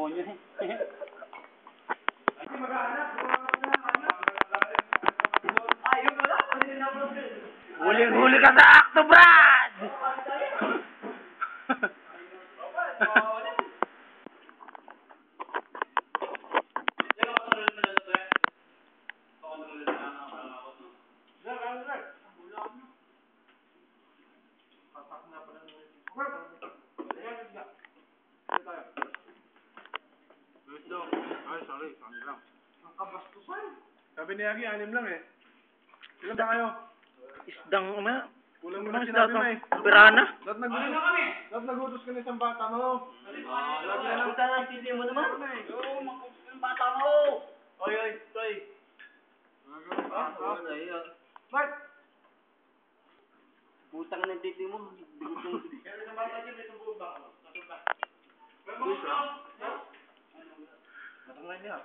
demonyo eh. Huli ka sa akto, Brad! Ay, sorry, ang lang. Ang kabastusan. Sabi ni Yagi, 6 lang eh. Ilan ba kayo? Isdang, Kulang mo Ano na isda sinabi to? mo eh. Pirana? Lahat nagutos ka na isang bata mo. Puta na, titi mo naman. Oo, magkukulit ng bata mo. Oy, toy. Mark! Putang ng titi mo. Kaya isang bata dyan, may tubuo ba? Nasuta. Matangay niya.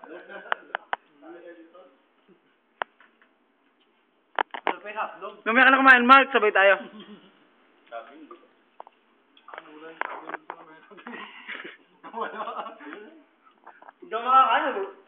Mamaya ka na kumain, Mark. Sabay tayo. Hindi ako makakaano.